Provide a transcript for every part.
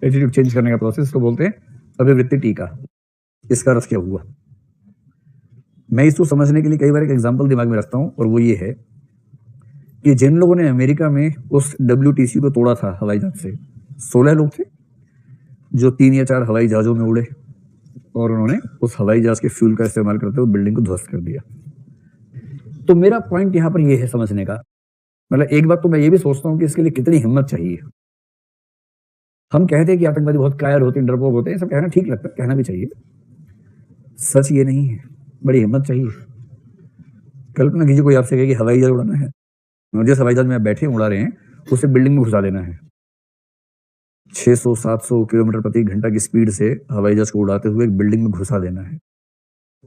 Attitude change करने का process को बोलते हैं अभिवृत्ति टीका। इसका अर्थ क्या हुआ? मैं इसको समझने के लिए कई बार एक एग्जांपल दिमाग में रखता हूं, और वो ये है कि जिन लोगों ने अमेरिका में उस WTC को तोड़ा था हवाई जहाज से, 16 लोग थे जो 3 या 4 हवाई जहाजों में उड़े, और उन्होंने उस हवाई जहाज के फ्यूल का इस्तेमाल करते हुए बिल्डिंग को ध्वस्त कर दिया। तो मेरा पॉइंट यहां पर यह है समझने का, मतलब एक बात तो मैं ये भी सोचता हूं कि इसके लिए कितनी हिम्मत चाहिए। हम कहते हैं कि आतंकवादी बहुत कायर होते हैं, डरपोक होते हैं, सब कहना ठीक लगता है, कहना भी चाहिए। सच ये नहीं है, बड़ी हिम्मत चाहिए। कल्पना कीजिए कोई आपसे कहे कि हवाई जहाज उड़ाना है, जिस हवाई जहाज में आप बैठे उड़ा रहे हैं उसे बिल्डिंग में घुसा देना है। 600-700 किलोमीटर प्रति घंटा की स्पीड से हवाई जहाज को उड़ाते हुए एक बिल्डिंग में घुसा देना है,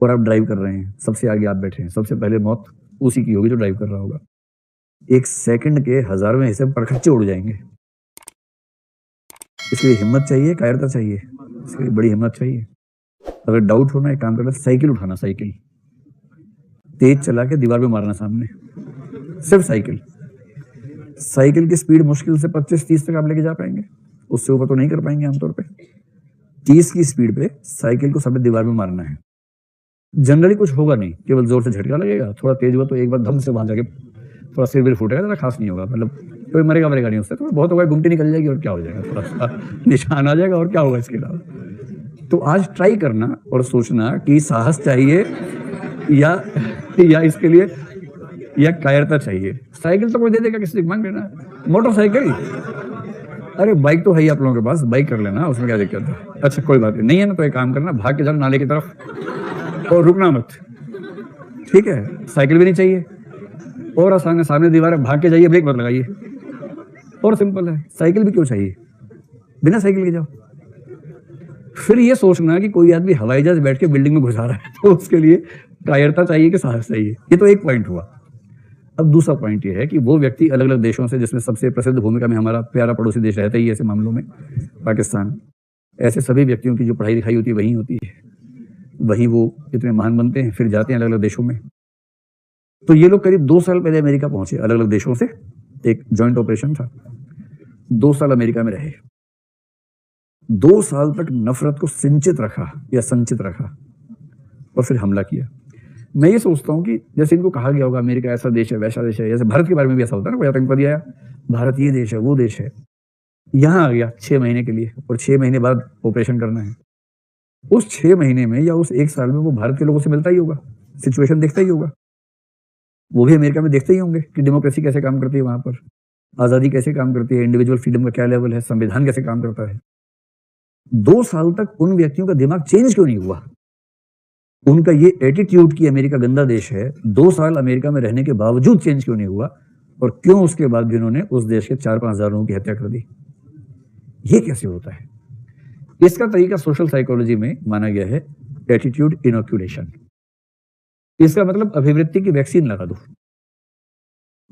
और आप ड्राइव कर रहे हैं, सबसे आगे आप बैठे हैं, सबसे पहले मौत उसी की होगी जो ड्राइव कर रहा होगा। 1 सेकंड के 1000वें हिस्से में परखच्चे उड़ जाएंगे। इसके लिए हिम्मत चाहिए, कायरता चाहिए, इसके लिए बड़ी हिम्मत चाहिए। अगर डाउट होना, एक काम करना, साइकिल उठाना, साइकिल तेज चला के दीवार पे मारना सामने, सिर्फ साइकिल। साइकिल की स्पीड मुश्किल से 25-30 तक आप लेके जा पाएंगे, उससे ऊपर तो नहीं कर पाएंगे आमतौर पे। 30 की स्पीड पे साइकिल को सामने दीवार में मारना है। जनरली कुछ होगा नहीं, केवल जोर से झटका लगेगा, थोड़ा तेज हुआ तो एक बार धम से वहां जाके थोड़ा सिर भी फूटेगा, ज़्यादा खास नहीं होगा, मतलब कोई मरेगा नहीं उससे, तो बहुत होगा, गुमटी निकल जाएगी और क्या हो जाएगा, थोड़ा सा निशान आ जाएगा और क्या होगा इसके अलावा। तो आज ट्राई करना और सोचना कि साहस चाहिए या इसके लिए या कायरता चाहिए। साइकिल तो कोई दे देगा, किसी से मांग लेना। मोटरसाइकिल, अरे बाइक तो है ही आप लोगों के पास, बाइक कर लेना, उसमें क्या दिक्कत है। अच्छा कोई बात नहीं है ना, तो एक काम करना, भाग के जाना नाले की तरफ और रुकना मत, ठीक है। साइकिल भी नहीं चाहिए, और आसान है, सामने दीवार है, भाग के जाइए, ब्रेक मत लगाइए, और सिंपल है। साइकिल भी क्यों चाहिए, बिना साइकिल के जाओ। फिर ये सोचना कि कोई आदमी हवाई जहाज बैठ के बिल्डिंग में घुसा रहा है, तो उसके लिए कायरता चाहिए कि साहस चाहिए। ये तो एक पॉइंट हुआ। अब दूसरा पॉइंट ये है कि वो व्यक्ति अलग अलग देशों से, जिसमें सबसे प्रसिद्ध भूमिका में हमारा प्यारा पड़ोसी देश रहता ही है ऐसे मामलों में, पाकिस्तान, ऐसे सभी व्यक्तियों की जो पढ़ाई लिखाई होती है वहीं होती है, वहीं वो इतने महान बनते हैं, फिर जाते हैं अलग अलग देशों में। तो ये लोग करीब 2 साल पहले अमेरिका पहुंचे, अलग अलग देशों से, एक जॉइंट ऑपरेशन था। 2 साल अमेरिका में रहे, 2 साल तक नफरत को सिंचित रखा या संचित रखा, और फिर हमला किया। मैं ये सोचता हूं कि जैसे इनको कहा गया होगा अमेरिका ऐसा देश है, वैसा देश है, जैसे भारत के बारे में भी ऐसा होता है ना, कोई आतंकवादी आया, भारत ये देश है, वो देश है, यहां आ गया 6 महीने के लिए, और 6 महीने बाद ऑपरेशन करना है। उस 6 महीने में या उस 1 साल में वो भारत के लोगों से मिलता ही होगा, सिचुएशन देखता ही होगा, वो भी अमेरिका में देखते ही होंगे कि डेमोक्रेसी कैसे काम करती है, वहां पर आजादी कैसे काम करती है, इंडिविजुअल फ्रीडम का क्या लेवल है, संविधान कैसे काम करता है। 2 साल तक उन व्यक्तियों का दिमाग चेंज क्यों नहीं हुआ? उनका ये एटीट्यूड कि अमेरिका गंदा देश है, 2 साल अमेरिका में रहने के बावजूद चेंज क्यों नहीं हुआ? और क्यों उसके बाद भी उन्होंने उस देश के 4-5 हजार लोगों की हत्या कर दी? ये कैसे होता है? इसका तरीका सोशल साइकोलॉजी में माना गया है एटीट्यूड इनोक्यूलेशन। इसका मतलब अभिवृत्ति की वैक्सीन लगा दो।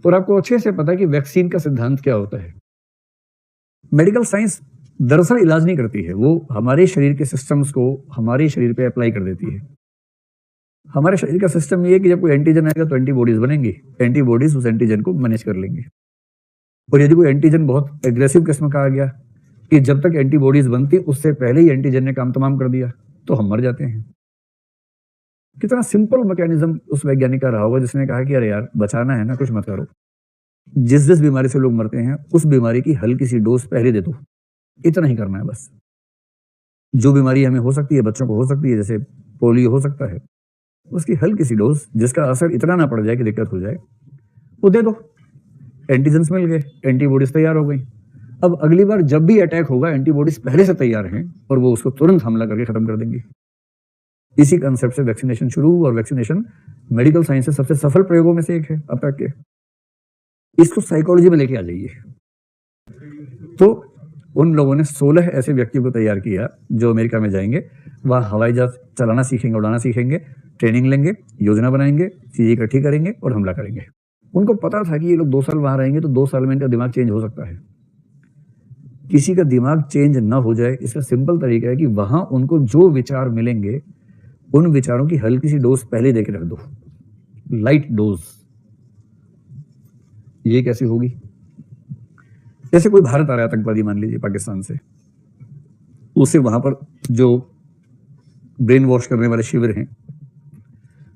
और आपको अच्छे से पता है कि वैक्सीन का सिद्धांत क्या होता है। मेडिकल साइंस दरअसल इलाज नहीं करती है, वो हमारे शरीर के सिस्टम्स को हमारे शरीर पे अप्लाई कर देती है। हमारे शरीर का सिस्टम ये है कि जब कोई एंटीजन आएगा तो एंटीबॉडीज बनेंगी, एंटीबॉडीज उस एंटीजन को मैनेज कर लेंगे। और यदि कोई एंटीजन बहुत एग्रेसिव किस्म का आ गया कि जब तक एंटीबॉडीज बनती उससे पहले ही एंटीजन ने काम तमाम कर दिया, तो हम मर जाते हैं। कितना सिंपल मैकेनिज्म उस वैज्ञानिक का रहा होगा जिसने कहा कि अरे यार बचाना है ना, कुछ मत करो। जिस बीमारी से लोग मरते हैं उस बीमारी की हल्की सी डोज पहले दे दो, इतना ही करना है बस। जो बीमारी हमें हो सकती है, बच्चों को हो सकती है, जैसे पोलियो हो सकता है, उसकी हल्की सी डोज जिसका असर इतना ना पड़ जाए कि दिक्कत हो जाए, वो दे दो। एंटीजेंस मिल गए, एंटीबॉडीज तैयार हो गई। अब अगली बार जब भी अटैक होगा एंटीबॉडीज पहले से तैयार हैं और वो उसको तुरंत हमला करके खत्म कर देंगी। इसी कंसेप्ट से वैक्सीनेशन शुरू हुआ, और वैक्सीनेशन मेडिकल साइंस से सबसे सफल प्रयोगों में से एक है अब तक के। इसको साइकोलॉजी में लेके आ जाइए। तो उन लोगों ने 16 ऐसे व्यक्तियों को तैयार किया जो अमेरिका में जाएंगे, वहां हवाई जहाज चलाना सीखेंगे, उड़ाना सीखेंगे, ट्रेनिंग लेंगे, योजना बनाएंगे, चीजें इकट्ठी करेंगे और हमला करेंगे। उनको पता था कि ये लोग 2 साल वहां रहेंगे तो 2 साल में इनका दिमाग चेंज हो सकता है। किसी का दिमाग चेंज ना हो जाए इसका सिंपल तरीका है कि वहां उनको जो विचार मिलेंगे उन विचारों की हल्की सी डोज पहले देके रख दो, लाइट डोज। ये कैसे होगी? जैसे कोई भारत आ रहा है आतंकवादी, मान लीजिए पाकिस्तान से, उसे वहां पर जो ब्रेन वॉश करने वाले शिविर हैं,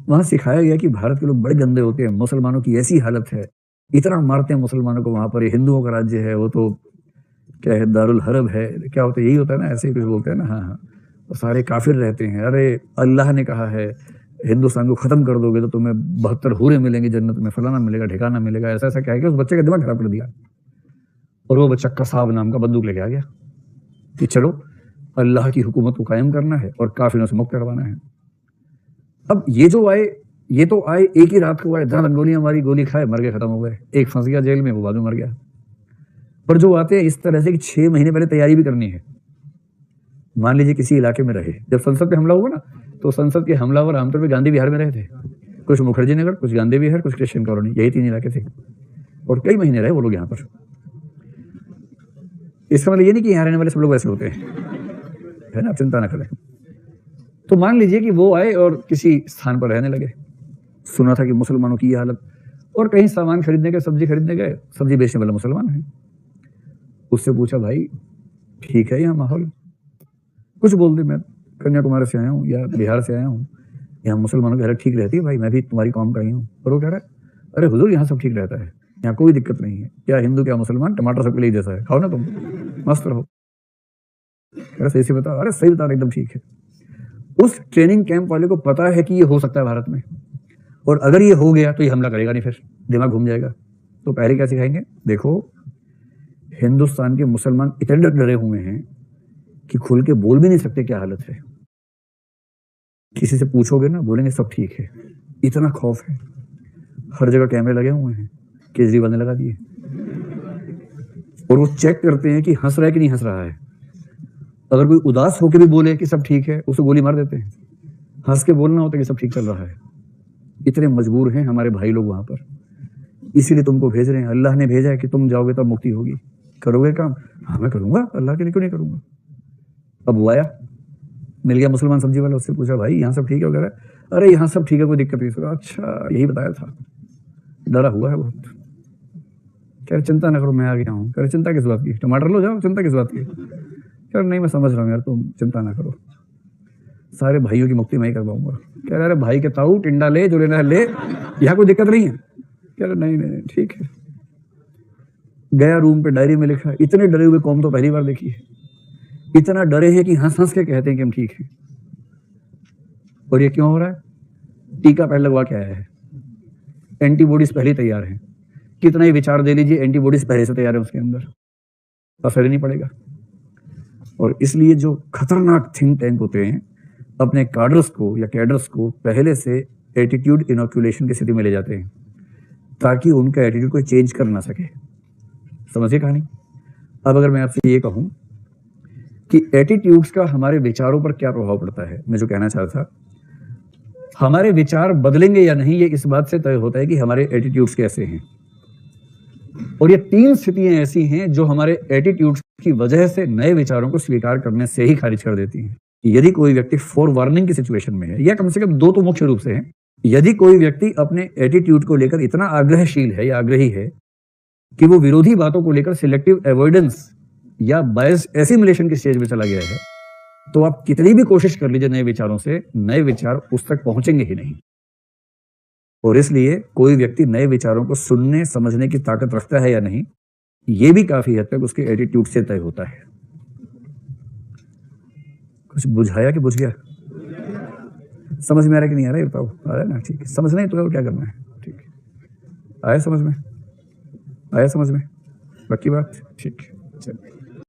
वहां सिखाया गया कि भारत के लोग बड़े गंदे होते हैं, मुसलमानों की ऐसी हालत है, इतना मारते हैं मुसलमानों को वहां पर, ये हिंदुओं का राज्य है, वो तो क्या है, दारुल हरब है, क्या होता है, यही होता है ना, ऐसे ही कुछ बोलते हैं ना। हाँ हाँ, तो सारे काफिर रहते हैं। अरे अल्लाह ने कहा है हिंदुस्तान को खत्म कर दोगे तो तुम्हें 72 हूरें मिलेंगी जन्नत में, फलाना मिलेगा, ठिकाना मिलेगा, ऐसा ऐसा क्या है कि उस बच्चे का दिमाग खराब कर दिया। और वो बच्चा कसाब नाम का बंदूक लेके आ गया कि चलो अल्लाह की हुकूमत को कायम करना है और काफिरों से मुक्त करवाना है। अब ये जो आए, ये तो आए एक ही रात को आए, धड़ गोलियां मारी, गोली खाए, मर गए, खत्म हो गए। एक फंस गया जेल में, वो बाद में मर गया। पर जो आते हैं इस तरह से कि 6 महीने पहले तैयारी भी करनी है। मान लीजिए किसी इलाके में रहे, जब संसद पे हमला हुआ ना, तो संसद के हमलावर आमतौर पर गांधी विहार में रहे थे, कुछ मुखर्जी नगर, कुछ गांधी विहार, कुछ क्रिश्चियन कॉलोनी, यही 3 इलाके थे। और कई महीने रहे वो लोग यहाँ पर। इसका मतलब ये नहीं कि यहाँ रहने वाले सब लोग वैसे होते हैं, है ना, आप चिंता ना करें। तो मान लीजिए कि वो आए और किसी स्थान पर रहने लगे, सुना था कि मुसलमानों की ये हालत, और कहीं सामान खरीदने गए, सब्जी खरीदने गए, सब्जी बेचने वाला मुसलमान है। उससे पूछा, भाई ठीक है यहाँ माहौल? कुछ बोल दे, मैं कन्याकुमारी से आया हूँ या बिहार से आया हूँ, यहाँ मुसलमानों की हालत ठीक रहती है भाई, मैं भी तुम्हारी कौम का ही हूँ। और वो कह रहा है, अरे हुजूर यहाँ सब ठीक रहता है, यहाँ कोई दिक्कत नहीं है, क्या हिंदू क्या मुसलमान, टमाटर सबके लिए जैसा है, खाओ ना तुम, मस्त रहो। अरे सही से बता, अरे सही बता रहा, एकदम ठीक है। उस ट्रेनिंग कैंप वाले को पता है कि ये हो सकता है भारत में, और अगर ये हो गया तो ये हमला करेगा नहीं, फिर दिमाग घूम जाएगा। तो पहले क्या सिखाएंगे, देखो हिंदुस्तान के मुसलमान इतने डरे हुए हैं कि खुल के बोल भी नहीं सकते क्या हालत है। किसी से पूछोगे ना, बोलेंगे सब ठीक है, इतना खौफ है। हर जगह कैमरे लगे हुए हैं, केजरीवाल ने लगा दिए, और वो चेक करते हैं कि हंस रहा है कि नहीं हंस रहा है। अगर कोई उदास होकर भी बोले कि सब ठीक है, उसे गोली मार देते हैं। हंस के बोलना होता है कि सब ठीक चल रहा है। इतने मजबूर हैं हमारे भाई लोग वहां पर, इसीलिए तुमको भेज रहे हैं। अल्लाह ने भेजा है कि तुम जाओगे तब मुक्ति होगी। करोगे काम? हाँ मैं करूंगा, अल्लाह के लिए क्यों नहीं करूंगा। अब वो आया, मिल गया मुसलमान सब्जी वाला, उससे पूछा, भाई यहाँ सब ठीक है वगैरह? अरे यहाँ सब ठीक है, कोई दिक्कत नहीं। अच्छा यही बताया था, डरा हुआ है बहुत। कह रहे चिंता ना करो, मैं आ गया हूँ। कह रहे चिंता किस बात की, टमाटर लो जाओ, चिंता किस बात की। कह रहे नहीं मैं समझ रहा हूँ यार, तुम चिंता ना करो, सारे भाइयों की मुक्ति मैं ही करवाऊंगा। कह रहे अरे भाई के ताऊ, टिंडा ले, जो लेना है ले, यहाँ कोई दिक्कत नहीं है। कह रहे नहीं नहीं ठीक है। गया रूम पे, डायरी में लिखा, इतने डरे हुए कौम तो पहली बार देखी है। इतना डरे हैं कि हंस हंस के कहते हैं कि हम ठीक हैं। और ये क्यों हो रहा है? टीका पहले लगवा के आया है, एंटीबॉडीज पहले तैयार हैं। कितना ही विचार दे लीजिए, एंटीबॉडीज पहले से तैयार है उसके अंदर, असर ही नहीं पड़ेगा। और इसलिए जो खतरनाक थिंक टैंक होते हैं, अपने कार्डर्स को या कैडर्स को पहले से एटीट्यूड इनोक्यूलेशन की स्थिति में ले जाते हैं, ताकि उनका एटीट्यूड कोई चेंज कर ना सके। समझिए कहानी। अब अगर मैं आपसे ये कहूं कि एटीट्यूड्स का हमारे विचारों पर क्या प्रभाव पड़ता है, मैं जो कहना चाहता था, हमारे विचार बदलेंगे या नहीं, ये इस बात से तय होता है कि हमारे एटीट्यूड्स कैसे हैं। और ये 3 स्थितियां ऐसी हैं जो हमारे एटीट्यूड्स की वजह से नए विचारों को स्वीकार करने से ही खारिज कर देती हैं। यदि कोई व्यक्ति फॉर वार्निंग की सिचुएशन में है, या कम से कम 2 तो मुख्य रूप से हैं, यदि कोई व्यक्ति अपने एटीट्यूड को लेकर इतना आग्रहशील है या आग्रही है कि वो विरोधी बातों को लेकर सिलेक्टिव अवॉइडेंस या बायस एसिमुलेशन की स्टेज में चला गया है, तो आप कितनी भी कोशिश कर लीजिए नए विचारों से, नए विचार उस तक पहुंचेंगे ही नहीं। और इसलिए कोई व्यक्ति नए विचारों को सुनने समझने की ताकत रखता है या नहीं, यह भी काफी हद तक उसके एटीट्यूड से तय होता है। कुछ बुझाया कि बुझ गया? समझ में आ रहा है कि नहीं आ रहा है बताओ? आ रहा है ना? ठीक है। समझना ही तो है, क्या करना है। ठीक है, आया समझ में? आया समझ में? बाकी बात ठीक है, चलिए।